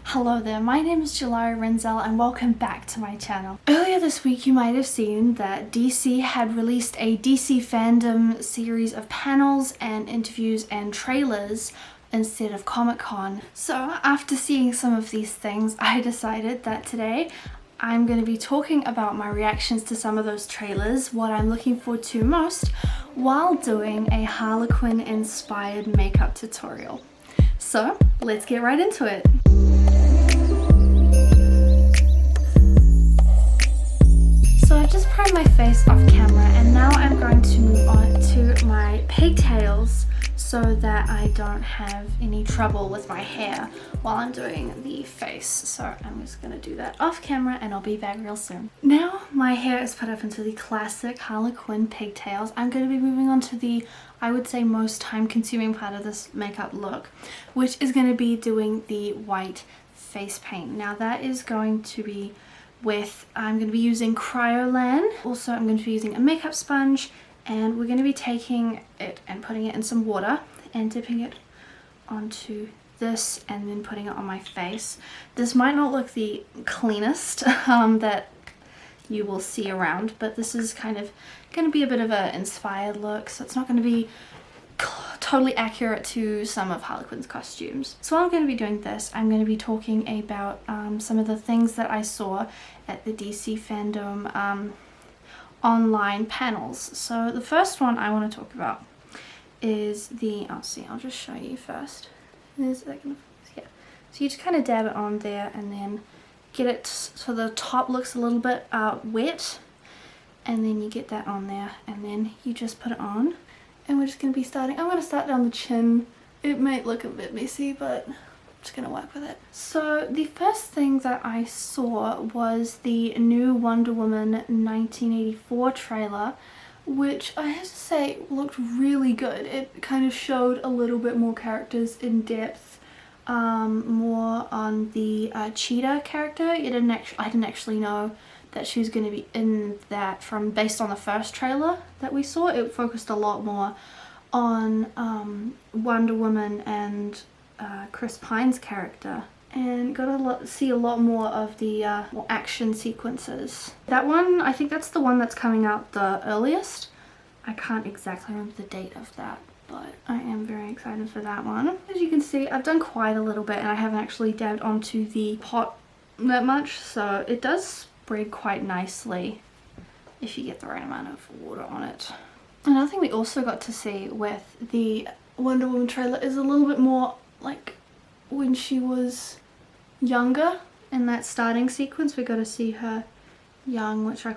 Hello there, my name is Jylari Renzell and welcome back to my channel. Earlier this week you might have seen that DC had released a DC FanDome series of panels and interviews and trailers instead of Comic-Con. So after seeing some of these things, I decided that today I'm going to be talking about my reactions to some of those trailers, what I'm looking forward to most, while doing a Harley Quinn inspired makeup tutorial. So let's get right into it. So I've just primed my face off camera and now I'm going to move on to my pigtails so that I don't have any trouble with my hair while I'm doing the face. So I'm just going to do that off camera and I'll be back real soon. Now my hair is put up into the classic Harley Quinn pigtails. I'm going to be moving on to the, I would say, most time consuming part of this makeup look, which is going to be doing the white face paint. Now that is going to be I'm going to be using Cryolan. Also I'm going to be using a makeup sponge, and we're going to be taking it and putting it in some water and dipping it onto this and then putting it on my face. This might not look the cleanest that you will see around, but this is kind of going to be a bit of an inspired look, so it's not going to be totally accurate to some of Harley Quinn's costumes. So while I'm going to be doing this, I'm going to be talking about some of the things that I saw at the DC FanDome online panels. So the first one I want to talk about is the, I'll just show you first. Is that gonna, yeah. So you just kind of dab it on there and then get it so the top looks a little bit wet, and then you get that on there and then you just put it on. And we're just going to be starting, I'm going to start down the chin. It might look a bit messy, but I'm just going to work with it. So the first thing that I saw was the new Wonder Woman 1984 trailer, which I have to say looked really good. It kind of showed a little bit more characters in depth, more on the Cheetah character. I didn't actually know that she was going to be in that based on the first trailer that we saw. It focused a lot more on Wonder Woman and Chris Pine's character, and got to see a lot more of the more action sequences. That one, I think that's the one that's coming out the earliest. I can't exactly remember the date of that, but I am very excited for that one. As you can see, I've done quite a little bit and I haven't actually dabbed onto the pot that much, so it does spread quite nicely if you get the right amount of water on it. Another thing we also got to see with the Wonder Woman trailer is a little bit more like when she was younger. In that starting sequence we got to see her young, which I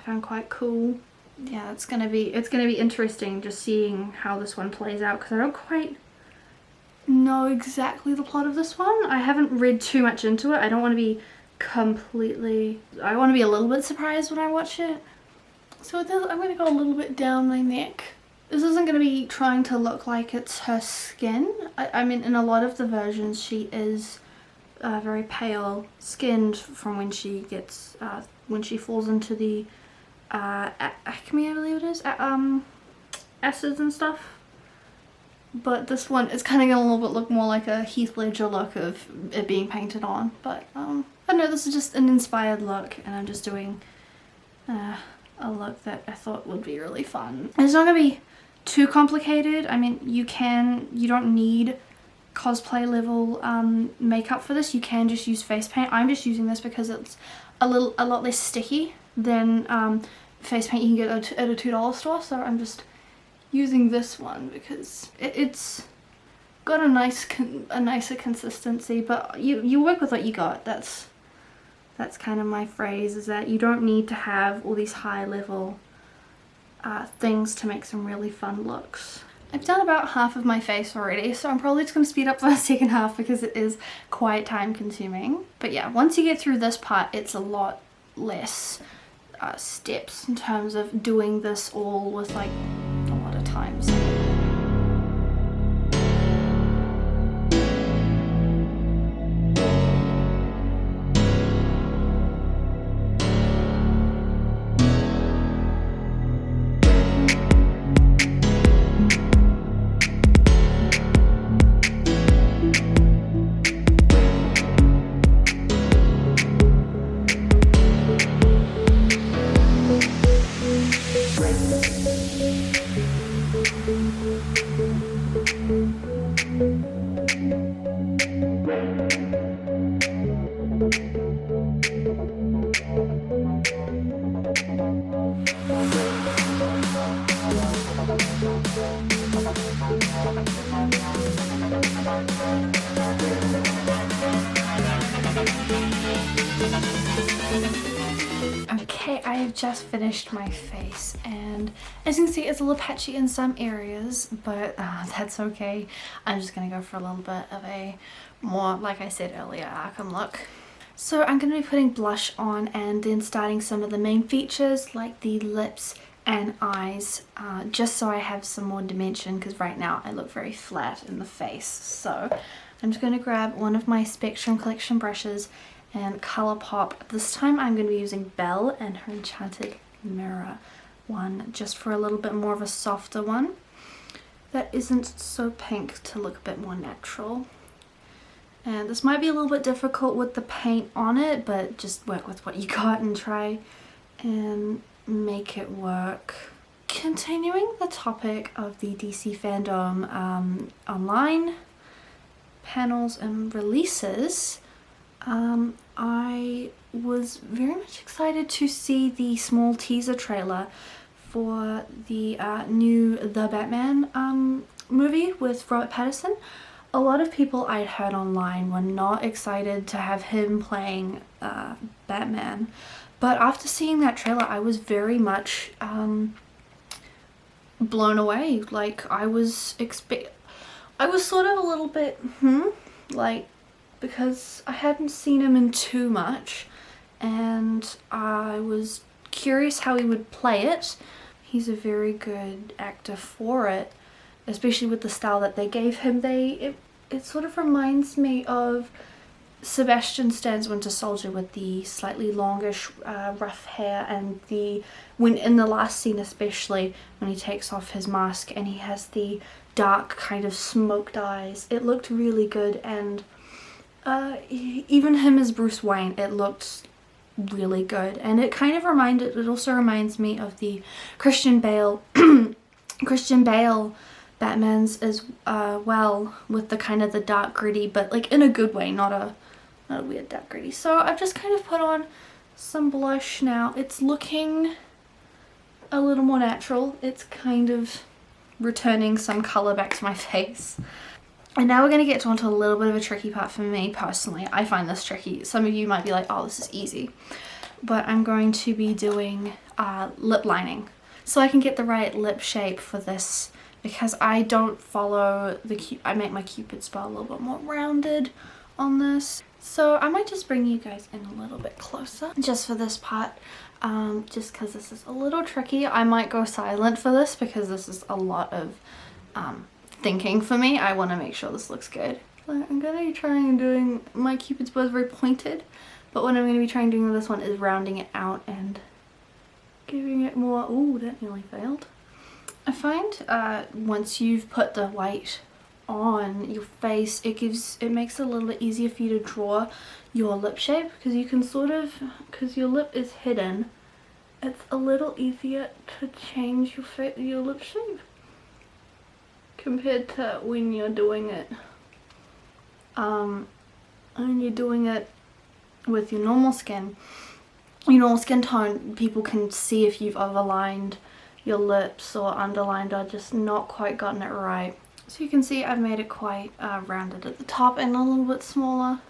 found quite cool. Yeah, it's gonna be interesting just seeing how this one plays out, because I don't quite know exactly the plot of this one. I haven't read too much into it. I don't want to be I want to be a little bit surprised when I watch it. So with this, I'm going to go a little bit down my neck. This isn't going to be trying to look like it's her skin. I mean, in a lot of the versions she is very pale skinned from when she gets when she falls into the acme, I believe it is, acids and stuff. But this one is kind of going to a little bit look more like a Heath Ledger look of it being painted on. But I don't know, this is just an inspired look and I'm just doing a look that I thought would be really fun. It's not going to be too complicated. I mean, you don't need cosplay level makeup for this. You can just use face paint. I'm just using this because it's a lot less sticky than face paint you can get at a $2 store. So I'm just using this one because it's got a nicer consistency, but you work with what you got. That's kind of my phrase, is that you don't need to have all these high level things to make some really fun looks. I've done about half of my face already, so I'm probably just going to speed up the second half because it is quite time consuming. But yeah, once you get through this part, it's a lot less steps in terms of doing this all with like a lot of times. I've just finished my face, and as you can see, it's a little patchy in some areas, but that's okay. I'm just gonna go for a little bit of a more, like I said earlier, Arkham look. So I'm going to be putting blush on and then starting some of the main features like the lips and eyes, just so I have some more dimension, because right now I look very flat in the face. So I'm just going to grab one of my Spectrum Collection brushes and Colourpop. This time I'm going to be using Belle and her Enchanted Mirror one, just for a little bit more of a softer one that isn't so pink, to look a bit more natural. And this might be a little bit difficult with the paint on it, but just work with what you got and try and make it work. Continuing the topic of the DC FanDome online panels and releases, I was very much excited to see the small teaser trailer for the new The Batman movie with Robert Pattinson. A lot of people I'd heard online were not excited to have him playing Batman, but after seeing that trailer I was very much blown away. Like, I was sort of a little bit like, because I hadn't seen him in too much and I was curious how he would play it. He's a very good actor for it, especially with the style that they gave him. It sort of reminds me of Sebastian Stan's Winter Soldier with the slightly longish rough hair, and when in the last scene especially when he takes off his mask and he has the dark kind of smoked eyes. It looked really good, and even him as Bruce Wayne, it looked really good. And it also reminds me of the Christian Bale Batman's as well, with the kind of the dark gritty, but like in a good way, not a weird dark gritty. So I've just kind of put on some blush now. It's looking a little more natural. It's kind of returning some color back to my face. And now we're going to get onto a little bit of a tricky part for me personally. I find this tricky. Some of you might be like, oh, this is easy. But I'm going to be doing lip lining, so I can get the right lip shape for this, because I don't follow I make my Cupid's bow a little bit more rounded on this. So I might just bring you guys in a little bit closer just for this part, just because this is a little tricky. I might go silent for this because this is a lot of thinking for me. I want to make sure this looks good. I'm going to be trying doing, my Cupid's bow is very pointed, but what I'm going to be trying doing with this one is rounding it out and giving it more. Ooh, that nearly failed. I find once you've put the white on your face, it makes it a little bit easier for you to draw your lip shape, because you can because your lip is hidden, it's a little easier to change your lip shape compared to when you're doing it with your normal skin. Your normal skin tone, people can see if you've overlined your lips or underlined or just not quite gotten it right. So you can see I've made it quite rounded at the top and a little bit smaller.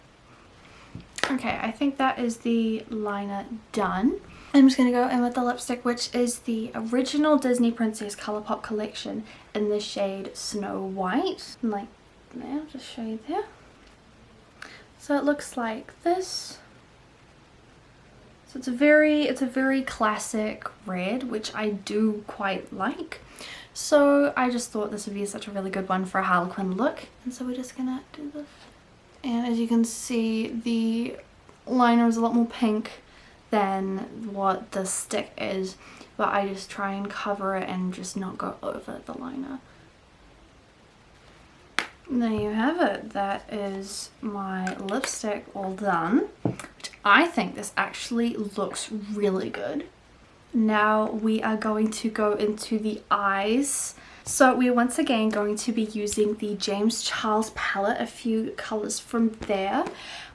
Okay, I think that is the liner done. I'm just going to go in with the lipstick, which is the original Disney Princess Colourpop collection in the shade Snow White. Like there, I'll just show you there. So it looks like this. So it's a very classic red, which I do quite like. So I just thought this would be such a really good one for a Harley Quinn look. And so we're just gonna do this. And as you can see, the liner is a lot more pink than what the stick is, but I just try and cover it and just not go over the liner. And there you have it. That is my lipstick all done. I think this actually looks really good. Now we are going to go into the eyes. So we're once again going to be using the James Charles palette, a few colors from there.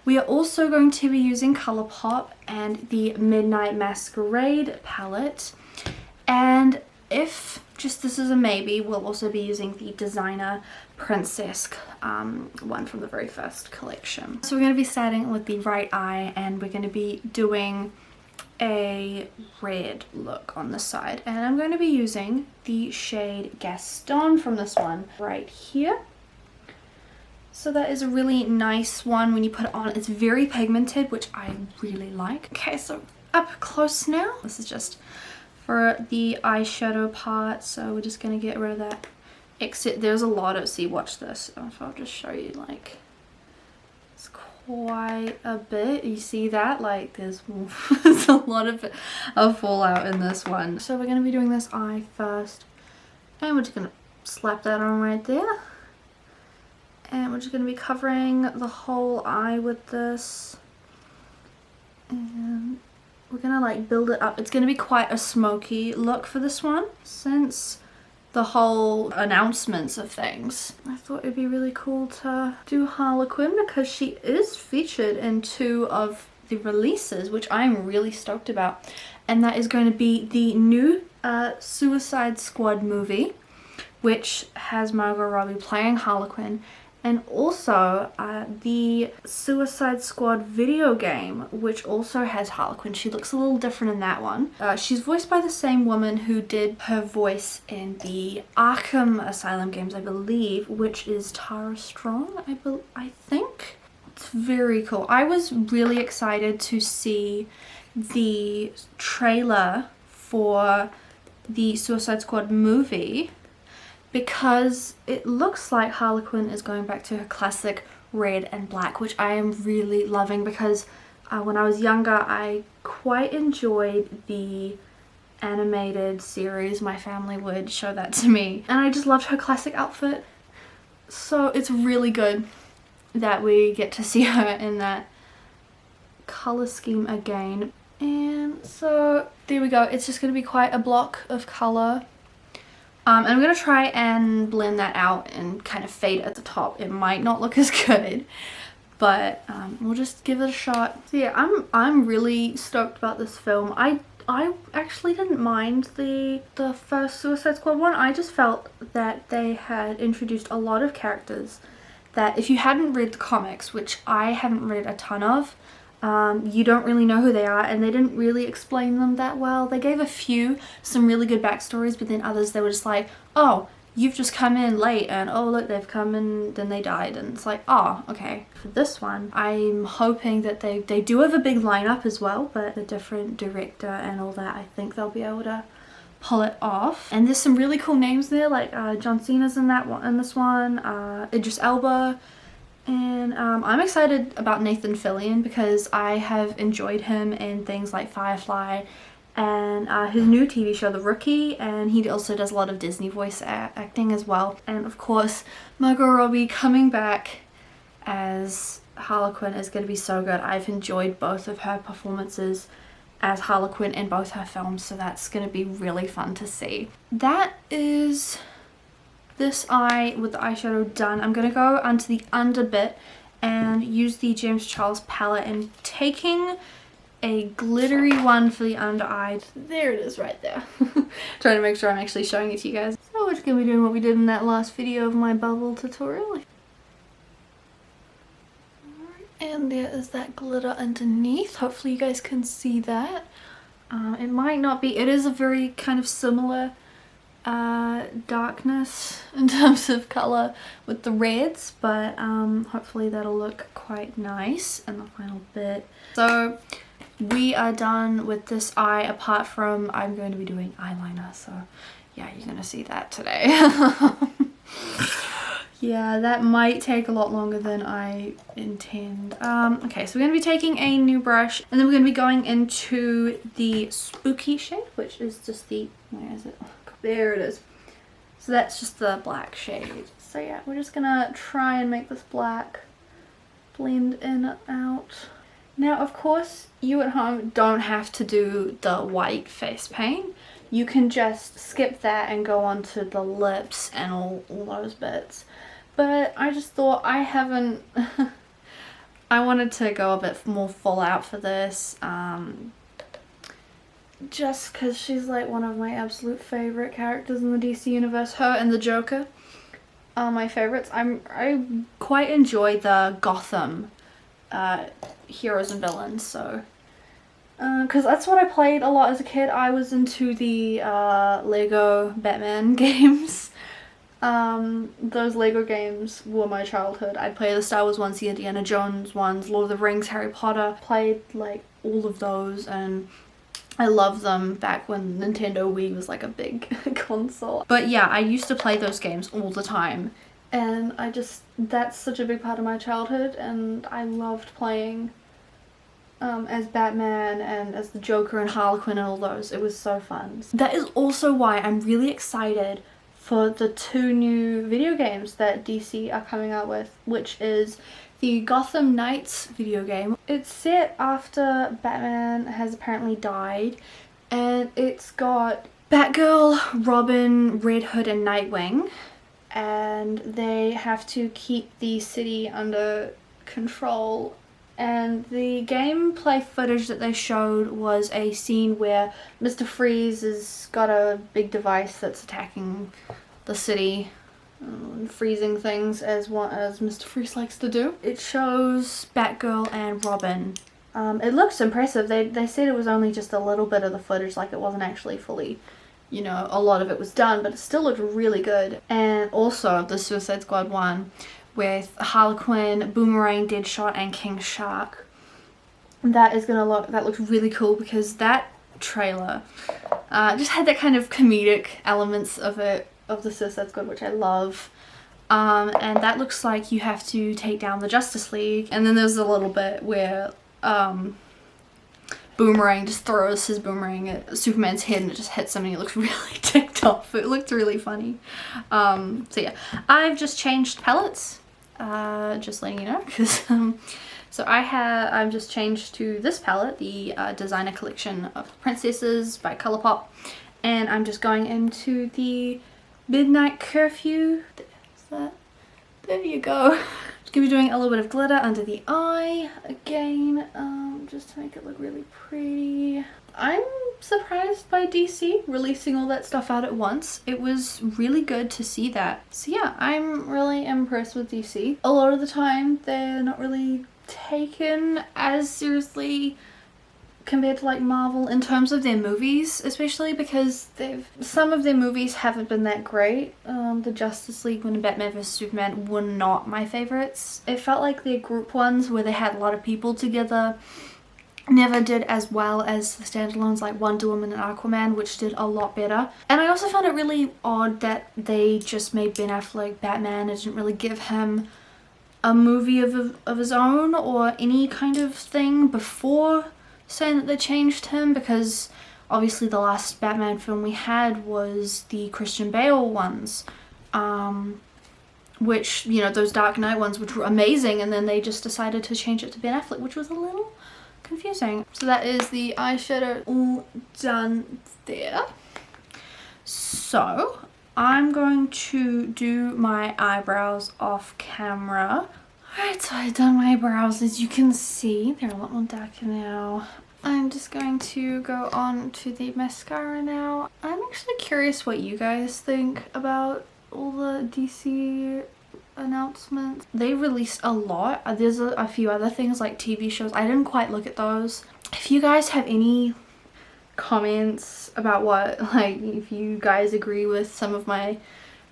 We are also going to be using Colourpop and the Midnight Masquerade palette. And if just this is a maybe, we'll also be using the Designer Princess one from the very first collection. So we're going to be starting with the right eye, and we're going to be doing a red look on the side, and I'm going to be using the shade Gaston from this one right here. So that is a really nice one when you put it on. It's very pigmented, which I really like. Okay, so up close now. This is just for the eyeshadow part, so we're just going to get rid of that. Except there's a lot of, see, watch this. So I'll just show you, like, it's quite a bit. You see that? Like, there's a lot of fallout in this one. So we're going to be doing this eye first, and we're just going to slap that on right there. And we're just going to be covering the whole eye with this. And we're going to like build it up. It's going to be quite a smoky look for this one. Since the whole announcements of things, I thought it'd be really cool to do Harley Quinn because she is featured in 2 of the releases, which I'm really stoked about. And that is going to be the new Suicide Squad movie, which has Margot Robbie playing Harley Quinn. And also the Suicide Squad video game, which also has Harley Quinn. She looks a little different in that one. She's voiced by the same woman who did her voice in the Arkham Asylum games, I believe, which is Tara Strong, I think. It's very cool. I was really excited to see the trailer for the Suicide Squad movie, because it looks like Harley Quinn is going back to her classic red and black, which I am really loving because when I was younger I quite enjoyed the animated series. My family would show that to me and I just loved her classic outfit. So it's really good that we get to see her in that color scheme again. And so there we go. It's just going to be quite a block of color. And I'm going to try and blend that out and kind of fade at the top. It might not look as good, but we'll just give it a shot. So yeah, I'm really stoked about this film. I actually didn't mind the first Suicide Squad one. I just felt that they had introduced a lot of characters that if you hadn't read the comics, which I haven't read a ton of, you don't really know who they are, and they didn't really explain them that well. They gave some really good backstories, but then others they were just like, oh, you've just come in late, and oh look, they've come in, then they died, and it's like, oh, okay. For this one, I'm hoping that they do have a big lineup as well, but a different director and all that. I think they'll be able to pull it off. And there's some really cool names there, like John Cena's in this one, Idris Elba. And I'm excited about Nathan Fillion because I have enjoyed him in things like Firefly and his new TV show The Rookie, and he also does a lot of Disney voice acting as well. And of course Margot Robbie coming back as Harley Quinn is going to be so good. I've enjoyed both of her performances as Harley Quinn in both her films, so that's going to be really fun to see. That is this eye with the eyeshadow done. I'm going to go onto the under bit and use the James Charles palette and taking a glittery one for the under eye. There it is right there. Trying to make sure I'm actually showing it to you guys. So we're just going to be doing what we did in that last video of my bubble tutorial. And there is that glitter underneath. Hopefully you guys can see that. It might not be, it is a very kind of similar darkness in terms of color with the reds, but hopefully that'll look quite nice in the final bit. So we are done with this eye, apart from I'm going to be doing eyeliner, so yeah, you're gonna see that today. Yeah, that might take a lot longer than I intend. Okay, so we're going to be taking a new brush, and then we're going to be going into the spooky shade, which is just the, where is it? Oh, God, there it is. So that's just the black shade. So yeah, we're just going to try and make this black blend in and out. Now, of course, you at home don't have to do the white face paint. You can just skip that and go on to the lips and all those bits. But I just thought I wanted to go a bit more full out for this. Just because she's like one of my absolute favorite characters in the DC universe. Her and the Joker are my favorites. I quite enjoy the Gotham heroes and villains, so because that's what I played a lot as a kid. I was into the Lego Batman games. Those Lego games were my childhood. I'd play the Star Wars ones, the Indiana Jones ones, Lord of the Rings, Harry Potter. Played like all of those, and I loved them back when Nintendo Wii was like a big console. But yeah, I used to play those games all the time, and that's such a big part of my childhood, and I loved playing as Batman and as the Joker and Harley Quinn and all those. It was so fun. That is also why I'm really excited for the 2 new video games that DC are coming out with, which is the Gotham Knights video game. It's set after Batman has apparently died, and it's got Batgirl, Robin, Red Hood and Nightwing, and they have to keep the city under control. And the gameplay footage that they showed was a scene where Mr. Freeze has got a big device that's attacking the city and freezing things as Mr. Freeze likes to do. It shows Batgirl and Robin. It looks impressive. They said it was only just a little bit of the footage, like it wasn't actually fully, you know, a lot of it was done, but it still looked really good. And also the Suicide Squad one with Harley Quinn, Boomerang, Deadshot and King Shark. That looks really cool, because that trailer just had that kind of comedic elements of the Suicide Squad, which I love. And that looks like you have to take down the Justice League. And then there's a little bit where Boomerang just throws his boomerang at Superman's head and it just hits him and he looks really ticked off. It looked really funny. So yeah, I've just changed palettes, just letting you know, because so I've just changed to this palette, the Designer Collection of Princesses by Colourpop, and I'm just going into the Midnight Curfew. There you go. Just gonna be doing a little bit of glitter under the eye again, just to make it look really pretty. I'm surprised by DC releasing all that stuff out at once. It was really good to see that. So yeah, I'm really impressed with DC. A lot of the time they're not really taken as seriously compared to like Marvel in terms of their movies, especially because some of their movies haven't been that great. The Justice League and Batman vs Superman were not my favorites. It felt like their group ones where they had a lot of people together never did as well as the standalones like Wonder Woman and Aquaman, which did a lot better. And I also found it really odd that they just made Ben Affleck Batman and didn't really give him a movie of his own or any kind of thing before saying that they changed him, because obviously the last Batman film we had was the Christian Bale ones, which, you know, those Dark Knight ones, which were amazing, and then they just decided to change it to Ben Affleck, which was a little confusing. So that is the eyeshadow all done there. So I'm going to do my eyebrows off camera. Alright, so I've done my brows. As you can see, they're a lot more darker now. I'm just going to go on to the mascara now. I'm actually curious what you guys think about all the DC announcements. They released a lot. There's a few other things like TV shows. I didn't quite look at those. If you guys have any comments about if you guys agree with some of my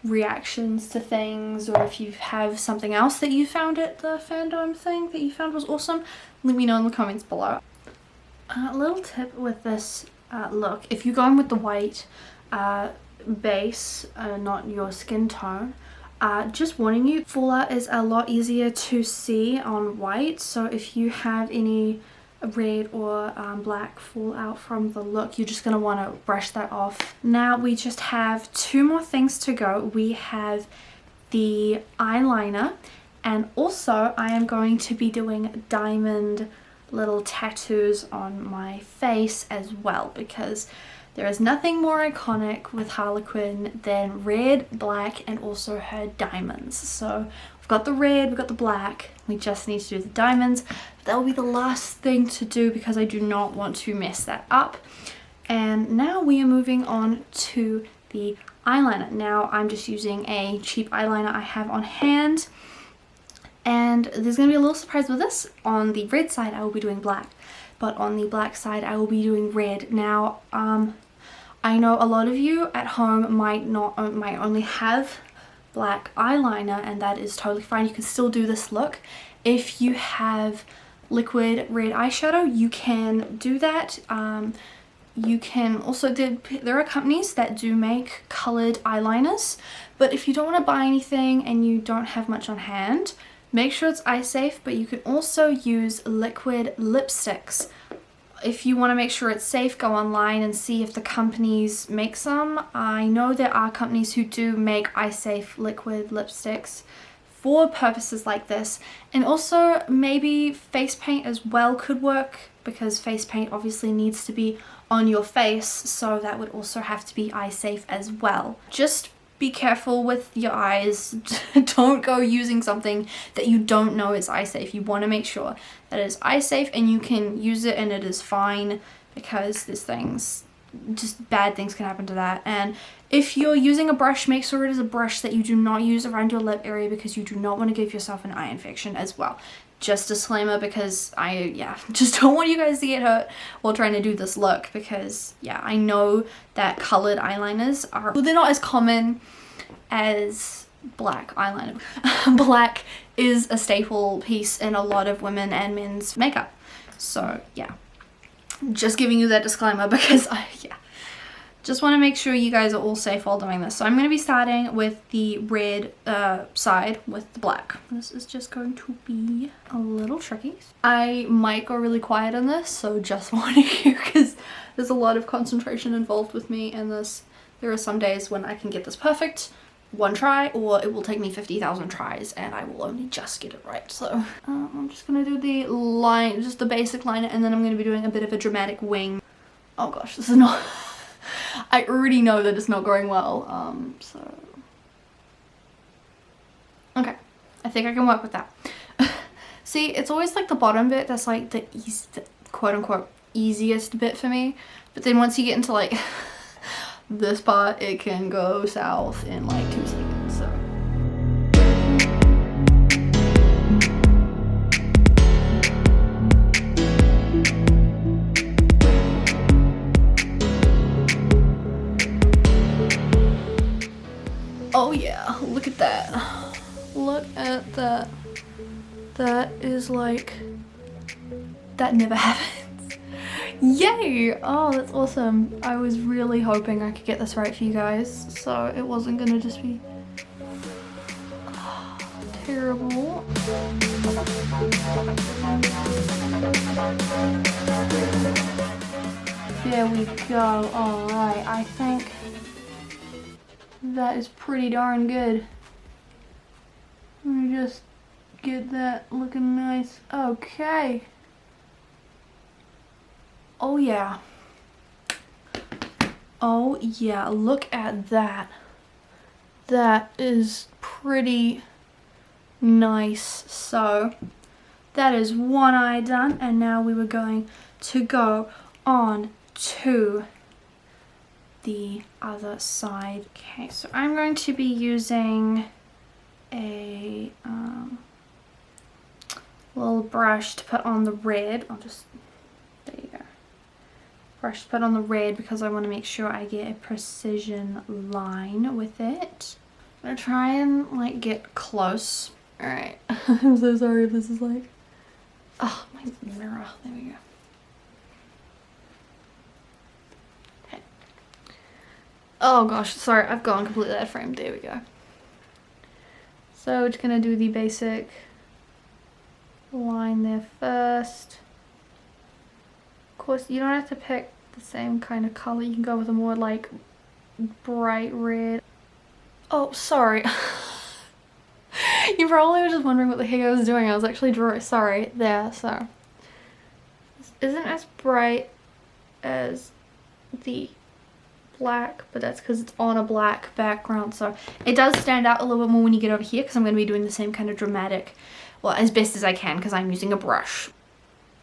reactions to things, or if you have something else that you found at the FanDome thing that you found was awesome, let me know in the comments below. A little tip with this look, if you're going with the white base, not your skin tone, just warning you, fallout is a lot easier to see on white, so if you have any red or black fallout from the look, you're just going to want to brush that off. Now we just have 2 more things to go. We have the eyeliner, and also I am going to be doing diamond little tattoos on my face as well, because there is nothing more iconic with Harley Quinn than red, black, and also her diamonds. So we've got the red, we've got the black, we just need to do the diamonds. That will be the last thing to do because I do not want to mess that up. And now we are moving on to the eyeliner. Now I'm just using a cheap eyeliner I have on hand. And there's going to be a little surprise with this. On the red side I will be doing black. but on the black side I will be doing red. Now I know a lot of you at home might only have black eyeliner, and that is totally fine. You can still do this look. If you have liquid red eyeshadow, you can do that. You can also, there are companies that do make colored eyeliners, but if you don't want to buy anything and you don't have much on hand, make sure it's eye safe. But you can also use liquid lipsticks. If you want to make sure it's safe, go online and see if the companies make some. I know there are companies who do make eye safe liquid lipsticks for purposes like this. And also maybe face paint as well could work, because face paint obviously needs to be on your face, so that would also have to be eye safe as well. Just be careful with your eyes. Don't go using something that you don't know is eye safe. You want to make sure that it is eye safe and you can use it and it is fine, because there's things, just bad things can happen to that. And if you're using a brush, make sure it is a brush that you do not use around your lip area, because you do not want to give yourself an eye infection as well. Just disclaimer, because I just don't want you guys to get hurt while trying to do this look, because I know that colored eyeliners are, well, they're not as common as black eyeliner. Black is a staple piece in a lot of women and men's makeup. So yeah, just giving you that disclaimer, because just want to make sure you guys are all safe while doing this. So I'm going to be starting with the red side with the black. This is just going to be a little tricky. I might go really quiet on this, so just warning you, because there's a lot of concentration involved with me in this. There are some days when I can get this perfect one try, or it will take me 50,000 tries and I will only just get it right. So I'm just going to do the line, just the basic liner, and then I'm going to be doing a bit of a dramatic wing. Oh gosh, this is not... I already know that it's not going well, so... Okay, I think I can work with that. See, it's always like the bottom bit that's like the quote-unquote easiest bit for me, but then once you get into like this part, it can go south in like 2 seconds, so... Oh yeah, look at that. Look at that. That is like, that never happens. Yay! Oh, that's awesome. I was really hoping I could get this right for you guys, so it wasn't gonna just be terrible. There we go. Alright, I think that is pretty darn good. Let me just get that looking nice. Okay. Oh yeah. Oh yeah, look at that. That is pretty nice. So that is one eye done, and now we were going to go on to the other side. Okay, so I'm going to be using a little brush to put on the red. I'll just, there you go. Brush to put on the red, because I want to make sure I get a precision line with it. I'm gonna try and like get close. Alright, I'm so sorry if this is like, oh, my mirror, there we go. Oh gosh, sorry, I've gone completely out of frame. There we go. So we're just gonna do the basic line there first. Of course, you don't have to pick the same kind of color. You can go with a more like bright red. Oh, sorry. You probably were just wondering what the heck I was doing. I was actually drawing. Sorry, there. So this isn't as bright as the black, but that's because it's on a black background, so it does stand out a little bit more when you get over here, because I'm going to be doing the same kind of dramatic, well, as best as I can, because I'm using a brush.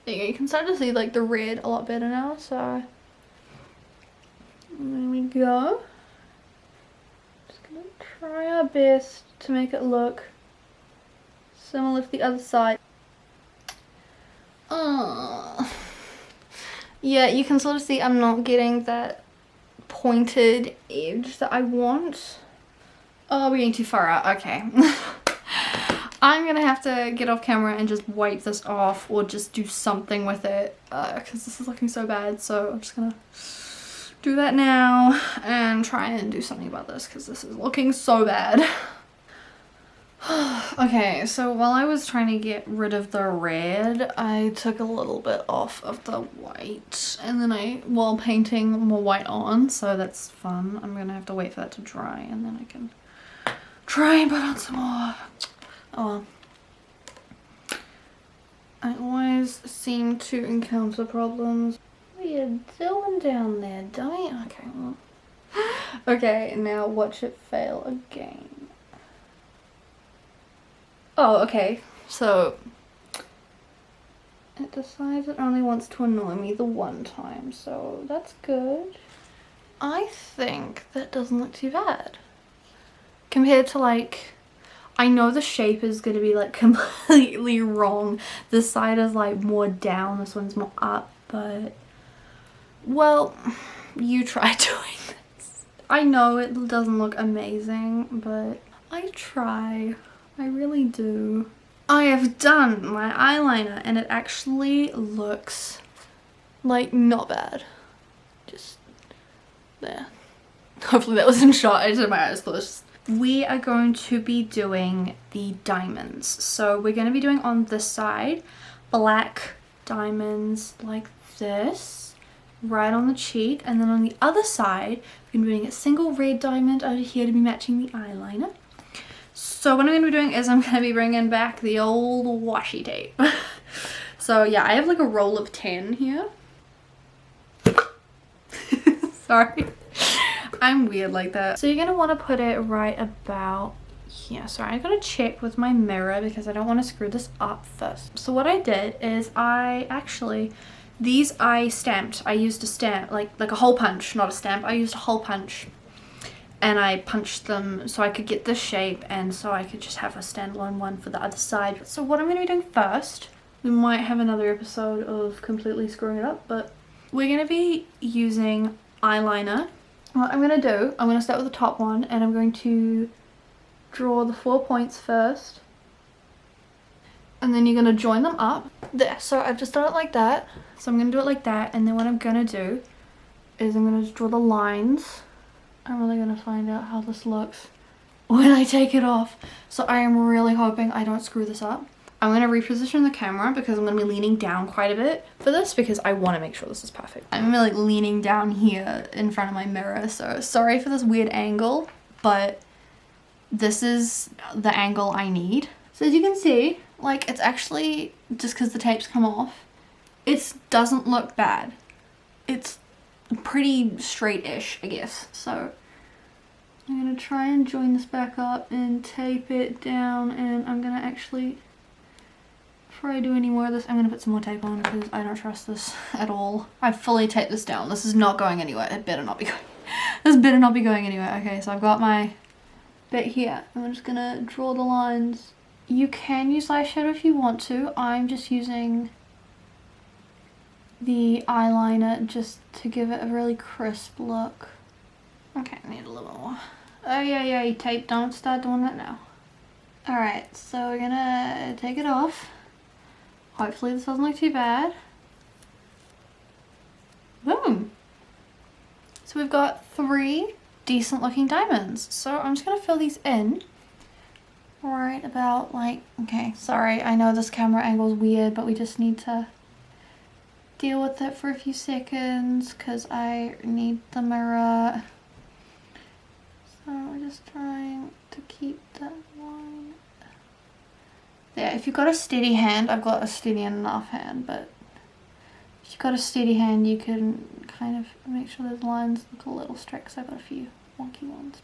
There you go, you can start to see like the red a lot better now, so there we go. Just gonna try our best to make it look similar to the other side. Yeah, you can sort of see I'm not getting that pointed edge that I want. Oh, we're getting too far out. Okay. I'm gonna have to get off camera and just wipe this off or just do something with it because this is looking so bad. So I'm just gonna do that now and try and do something about this because this is looking so bad. Okay, so while I was trying to get rid of the red, I took a little bit off of the white and then while painting more white on, so that's fun. I'm gonna have to wait for that to dry and then I can try and put on some more. Oh well. I always seem to encounter problems. What are you doing down there, dummy? Okay, well. Okay, now watch it fail again. Oh, okay, so it decides it only wants to annoy me the one time, so that's good. I think that doesn't look too bad. Compared to like, I know the shape is going to be like completely wrong. This side is like more down, this one's more up, but well, you try doing this. I know it doesn't look amazing, but I try. I really do. I have done my eyeliner and it actually looks like not bad. Just there. Hopefully that was in shot. I just had my eyes closed. We are going to be doing the diamonds. So we're going to be doing on this side black diamonds like this right on the cheek, and then on the other side we're going to be doing a single red diamond over here to be matching the eyeliner. So what I'm going to be doing is I'm going to be bringing back the old washi tape. So yeah, I have like a roll of 10 here. Sorry. I'm weird like that. So you're going to want to put it right about here. Sorry, I'm going to check with my mirror because I don't want to screw this up first. So what I did is these I stamped. I used a stamp, like a hole punch, not a stamp. I used a hole punch. And I punched them so I could get this shape and so I could just have a standalone one for the other side. So what I'm going to be doing first, we might have another episode of completely screwing it up, but we're going to be using eyeliner. What I'm going to do, I'm going to start with the top one and I'm going to draw the 4 points first. And then you're going to join them up. There, so I've just done it like that. So I'm going to do it like that, and then what I'm going to do is I'm going to just draw the lines. I'm really going to find out how this looks when I take it off. So I am really hoping I don't screw this up. I'm going to reposition the camera because I'm going to be leaning down quite a bit for this because I want to make sure this is perfect. I'm really leaning down here in front of my mirror, so sorry for this weird angle, but this is the angle I need. So as you can see, like, it's actually, just because the tape's come off, it doesn't look bad. It's pretty straight-ish, I guess. So I'm gonna try and join this back up and tape it down, and I'm gonna actually, before I do any more of this, I'm gonna put some more tape on because I don't trust this at all. I've fully taped this down. This is not going anywhere. It better not be going. This better not be going anywhere. Okay, so I've got my bit here. I'm just gonna draw the lines. You can use eyeshadow if you want to. I'm just using the eyeliner just to give it a really crisp look. Okay, I need a little more. Oh yeah, tape, don't start doing that now. Alright, so we're gonna take it off. Hopefully this doesn't look too bad. Boom! So we've got 3 decent looking diamonds. So I'm just gonna fill these in. Right about like, okay, sorry, I know this camera angle is weird, but we just need to deal with it for a few seconds because I need the mirror. So we're just trying to keep that line. There, if you've got a steady hand, I've got a steady enough hand, but if you've got a steady hand, you can kind of make sure those lines look a little straight because I've got a few wonky ones.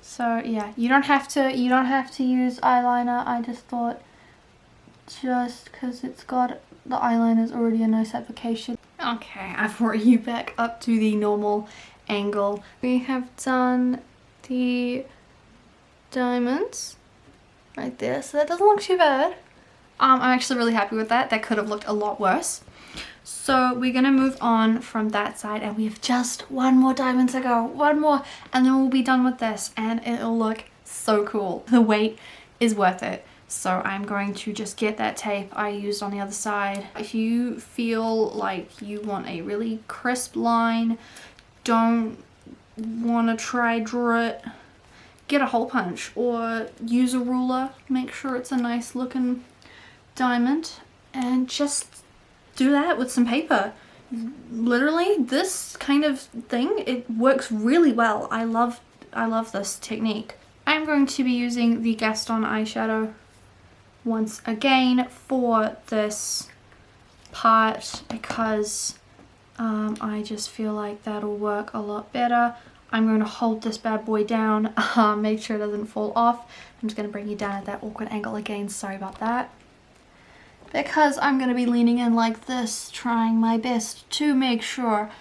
So yeah, you don't have to use eyeliner. I just thought, just because it's got, the eyeliner is already a nice application. Okay, I've brought you back up to the normal angle. We have done the diamonds right there, so that doesn't look too bad. I'm actually really happy with that. That could have looked a lot worse. So we're gonna move on from that side, and we have just one more diamond to go, one more, and then we'll be done with this, and it'll look so cool. The wait is worth it. So I'm going to just get that tape I used on the other side. If you feel like you want a really crisp line, don't want to try draw it, get a hole punch or use a ruler. Make sure it's a nice looking diamond, and just do that with some paper. Literally, this kind of thing, it works really well. I love this technique. I'm going to be using the Gaston eyeshadow once again for this part because I just feel like that'll work a lot better. I'm going to hold this bad boy down, make sure it doesn't fall off. I'm just going to bring you down at that awkward angle again, sorry about that. Because I'm going to be leaning in like this, trying my best to make sure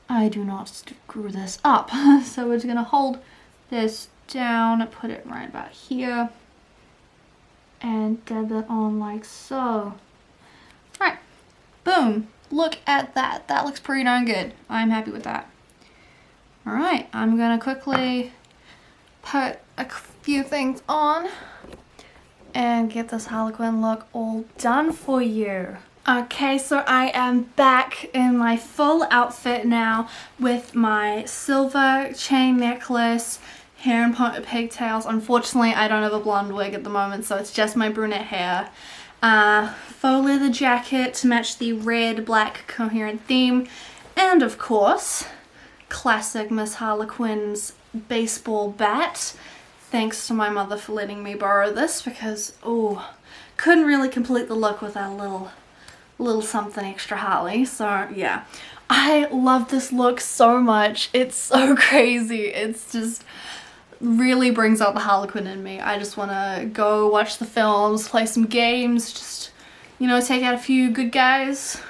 I do not screw this up. So we're just going to hold this down, put it right about here, and dab it on like so. Right, boom, look at that. That looks pretty darn good. I'm happy with that. Alright, I'm gonna quickly put a few things on and get this Harley Quinn look all done for you. Okay, so I am back in my full outfit now with my silver chain necklace, hair and pigtails. Unfortunately, I don't have a blonde wig at the moment, so it's just my brunette hair. Faux leather jacket to match the red, black, coherent theme. And of course, classic Miss Harley Quinn's baseball bat. Thanks to my mother for letting me borrow this because, oh, couldn't really complete the look without a little something extra Harley. So yeah, I love this look so much. It's so crazy. It's just really brings out the Harley Quinn in me. I just want to go watch the films, play some games, just, you know, take out a few good guys.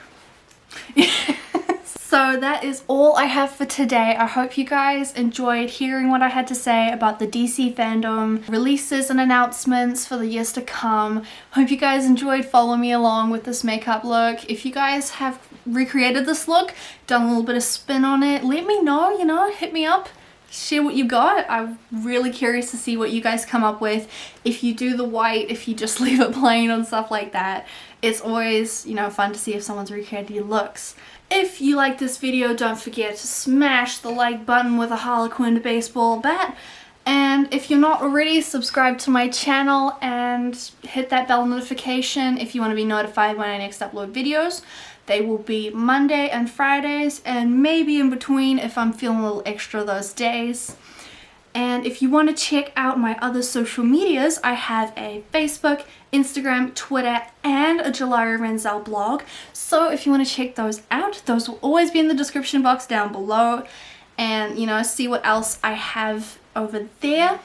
So that is all I have for today. I hope you guys enjoyed hearing what I had to say about the DC FanDome releases and announcements for the years to come. Hope you guys enjoyed following me along with this makeup look. If you guys have recreated this look, done a little bit of spin on it, let me know, you know, hit me up. Share what you got. I'm really curious to see what you guys come up with. If you do the white, if you just leave it plain and stuff like that. It's always, you know, fun to see if someone's recreated your looks. If you like this video, don't forget to smash the like button with a Harley Quinn baseball bat. And if you're not already, subscribe to my channel and hit that bell notification if you want to be notified when I next upload videos. They will be Monday and Fridays, and maybe in between if I'm feeling a little extra those days. And if you want to check out my other social medias, I have a Facebook, Instagram, Twitter, and a Jylari Renzell blog. So if you want to check those out, those will always be in the description box down below. And, you know, see what else I have over there.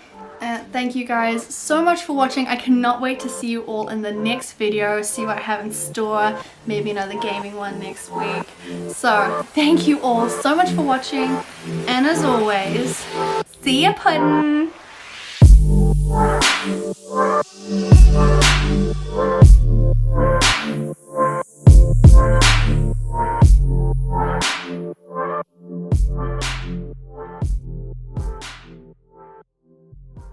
Thank you guys so much for watching. I cannot wait to see you all in the next video, see what I have in store, maybe another gaming one next week. So thank you all so much for watching, and as always, see ya, Puddin!